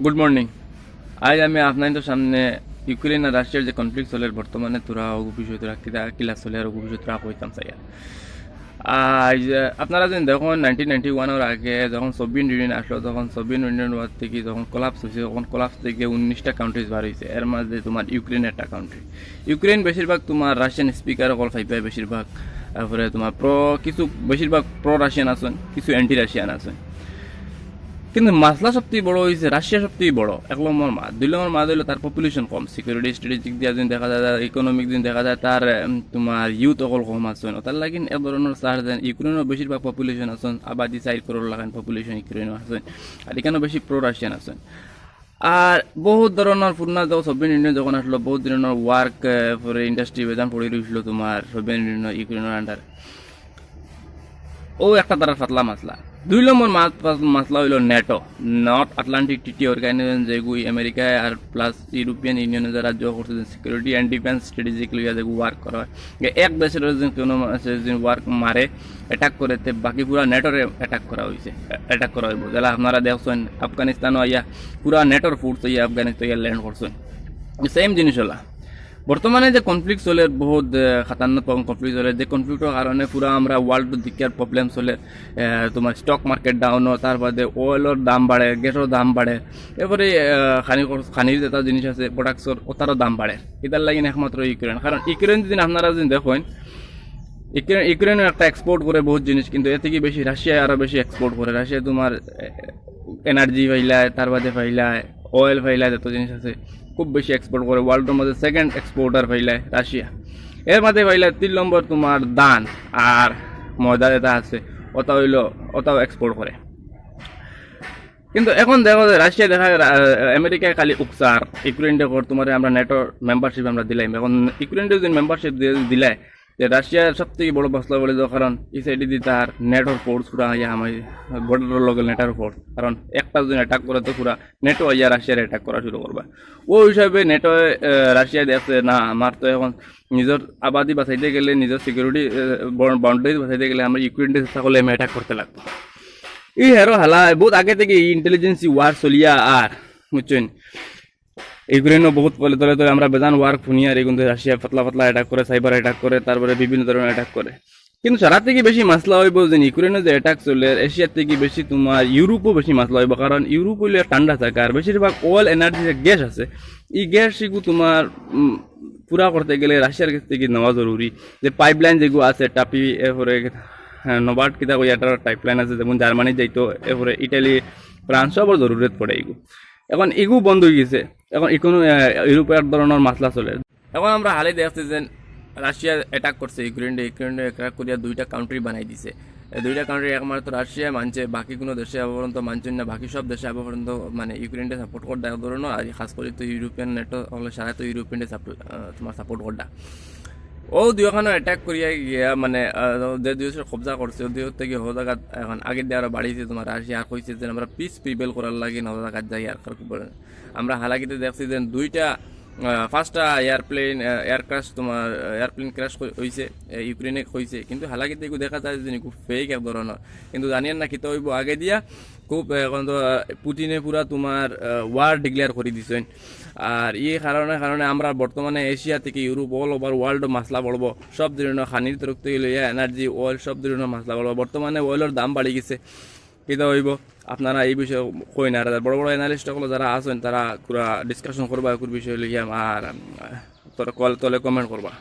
Good morning. আজ আমি আপনাদের সামনে ইউক্রেন আর রাশিয়ার যে কনফ্লিক্ট চলে বর্তমানে তোরা ওগু বিষয় তোরা কিলা চলে আর ওগু বিষয় তোরা কইতাম চাই। আজ আপনারা যদি দেখুন 1991-এর আগে যখন সোভিয়েত ইউনিয়ন আসলো, তখন সোভিয়েত ইউনিয়ন থেকে যখন কোলাপস হয়েছে, তখন কোলাপস থেকে 19টা কান্ট্রিজ বার হয়েছে। এর মাঝে তোমার ইউক্রেন একটা কান্ট্রি। ইউক্রেন বেশিরভাগ তোমার রাশিয়ান স্পিকার অকল ফাইপায় বেশিরভাগ, তারপরে তোমার কিছু বেশিরভাগ প্রো রাশিয়ান আছেন, কিছু অ্যান্টি রাশিয়ান আছেন। কিন্তু মাসলা সবথেকে বড় হয়েছে রাশিয়া, সবথেকে বড় 1 নম্বর মা। 2 নম্বর মা দিল তার পপুলেশন কম, সিকিউরিটি স্ট্র্যাটেজিক দিয়ে যদি দেখা যায়, ইকোনমিক দিন দেখা যায়, তার তোমার ইউথ অকল কম আছে। তার লাগি এ ধরনের চার দেন ইউক্রেনের বেশিরভাগ পপুলেশন আছেন, আবাদি 4 করোড় লাগান পপুলেশন ইউক্রেনও আছেন, আর এখানেও বেশি প্রো রাশিয়ান আছেন। আর বহুত ধরনের পুরনা যখন সোভিয়েত ইউনিয়ন যখন আসলো, বহুত ধরনের ওয়ার্ক পরে ইন্ডাস্ট্রি বেদান পড়ে রয়েছিল তোমার সোভিয়েত ইউনিয়ন ইউক্রেনের আন্ডার। ও একটা তারা পাতলা মাসলা। 2 নম্বর মাসলা হইল NATO, north Atlantic treaty organization, যেগুলি আমেরিকায় আর প্লাস ইউরোপিয়ান ইউনিয়নে যারা যোগ করছে সিকিউরিটি অ্যান্ড ডিফেন্স স্ট্র্যাটেজিক লইয়া যেগু ওয়ার্ক করা হয়। এক দেশের কোনো ওয়ার্ক মারে অ্যাটাক করে, বাকি পুরা নেটোরে অ্যাটাক করা হয়েছে, অ্যাটাক করা হইব। যারা আপনারা দেখছেন আফগানিস্তানও আইয়া পুরা নেটোর ফোর্স ইয়া আফগানিস্তান ইয়া ল্যান্ড করছেন। সেম জিনিস হলা বর্তমানে যে কনফ্লিক্ট চলে, বহুত খাতারনাক কনফ্লিক্ট চলে, যে কনফ্লিক্টের কারণে পুরো আমরা ওয়ার্ল্ড দিকের প্রবলেম চলে। তোমার স্টক মার্কেট ডাউন, তার বাদে অয়েলের দাম বাড়ে, গ্যাসের দাম বাড়ে, এরপরে খানির যেটা জিনিস আছে প্রোডাক্টসর ওটারও দাম বাড়ে। এটার লাগে একমাত্র ইউক্রেন। কারণ ইউক্রেন যদি আপনারা যদি দেখেন, ইউক্রেনও একটা এক্সপোর্ট করে বহুত জিনিস, কিন্তু এর থেকে বেশি রাশিয়া আরও বেশি এক্সপোর্ট করে। রাশিয়া তোমার এনার্জি ফাইলায়, তার বাদে ফাইলায় অয়েল ফাইলায়, যত জিনিস আছে খুব বেশি এক্সপোর্ট করে। ওয়ার্ল্ডের মধ্যে সেকেন্ড এক্সপোর্টার ফাইলায় রাশিয়া। এর মধ্যে ফাইলায় 3 নম্বর তোমার ধান আর ময়দা যেটা আছে, ওটাও এক্সপোর্ট করে। কিন্তু এখন দেখো যে রাশিয়া দেখা আমেরিকায় খালি উকসার ইউক্রেন দেখো তোমার আমরা নেটোর মেম্বারশিপ আমরা দিলাম। এখন ইউক্রেন যদি মেম্বারশিপ দিলাই, যে রাশিয়ার সব থেকে বড় মশলা বলে দাও, কারণ এই সাইডে দিয়ে তার নেটোর ফোর্স পুরা ইয়া আমার বর্ডারের লগে নেটোর ফোর্স, কারণ একটা যদি অ্যাটাক করে তো পুরা নেটো ইয়া রাশিয়ার অ্যাটাক করা শুরু করবা। ও হিসাবে নেটো রাশিয়া দেখছে না, আমার তো এখন নিজের আবাদি বাঁচাইতে গেলে, নিজের সিকিউরিটি বাউন্ডারি বাঁচাইতে গেলে আমরা ইউক্রেনকে চেষ্টা করলে আমি অ্যাটাক করতে লাগবো। এই হেরো হালা বহুত আগে থেকে ইন্টেলিজেন্সি ওয়ার চলিয়া আর বুঝছেন। ইউক্রেনও বহুত তলে তলে আমরা বেজান ওয়ার্ক শুনিয়া আর কিন্তু রাশিয়া পাতলা পাতলা অ্যাটাক করে, সাইবার অ্যাটাক করে, তারপরে বিভিন্ন ধরনের অ্যাটাক করে। কিন্তু সারা থেকে বেশি মাসলা হইব যে ইউক্রেনের যে অ্যাটাক চলে, এশিয়ার থেকে বেশি তোমার ইউরোপও বেশি মাসলা হইব। কারণ ইউরোপ হইলে ঠান্ডা থাকে আর বেশিরভাগ অয়েল এনার্জি যে গ্যাস আছে, এই গ্যাস সেগু তোমার পুরা করতে গেলে রাশিয়ার কাছ থেকে নেওয়া জরুরি। যে পাইপলাইন যেগুলো আছে টাপি, এরপরে নবার্ট কিতা কই একটা পাইপলাইন আছে, যেমন জার্মানি যাইতো, এরপরে ইটালি, ফ্রান্স, সবর জরুরত পড়ে এগু। এখন এগু বন্ধ হয়ে গেছে, এখন ইউরোপের ধরনের মাসলা চলে। এখন আমরা হালে দেখছি যে রাশিয়া অ্যাটাক করছে ইউক্রেনে অ্যাটাক করিয়া 2টা কান্ট্রি বানাই দিছে। 2টা কান্ট্রি একমাত্র রাশিয়া মানছে, বাকি কোনো দেশে পর্যন্ত মানছেন না। বাকি সব দেশে পর্যন্ত মানে ইউক্রেনকে সাপোর্ট করে দেওয়ার ধরনের, আর খাস করে তো ইউরোপিয়ান নেটো হলে সারা তো ইউরোপিয়ানকে তোমার সাপোর্ট করডা। ও দুইখানে অ্যাটাক করিয়া গিয়া মানে যে দুই কবজা করছে, দুই থেকে হো জায়গা এখন আগের দিয়ে আরো বাড়িয়েছে তোমার রাশিয়া। আর কইছে যে আমরা পিস প্রিভেল করার লাগে নজর জায়গায় যাই। আর আমরা হালাকিতে দেখছি যে 2টা ফার্স্টটা এয়ারক্রাশ তোমার এয়ারপ্লেন ক্র্যাশ হয়েছে, ইউক্রেনে হয়েছে। কিন্তু হালাকিতে এগুলো দেখা যায় যে খুব ফেক এক ধরনের। কিন্তু জানিয়েন না কিতা হইব আগে দিয়া খুব এখন তো পুতিনে পুরা তোমার ওয়ার ডিক্লেয়ার করে দিছেন। আর এই কারণে আমরা বর্তমানে এশিয়া থেকে ইউরোপ অল ওভার ওয়ার্ল্ড মাসলা পড়বো। সব ধরনের খানির তরফ থেকে লইয়া এনার্জি অয়েল সব ধরনের মাসলা পড়বো। বর্তমানে অয়েলের দাম বাড়ি গেছে, কিতা হইব আপনারা এই বিষয়ে কই না। বড় বড় অ্যানালিস্টগুলো যারা আছেন তারা পুরা ডিসকাশন করবা বিষয় লইয়া, আর তোরা তলে কমেন্ট করবা।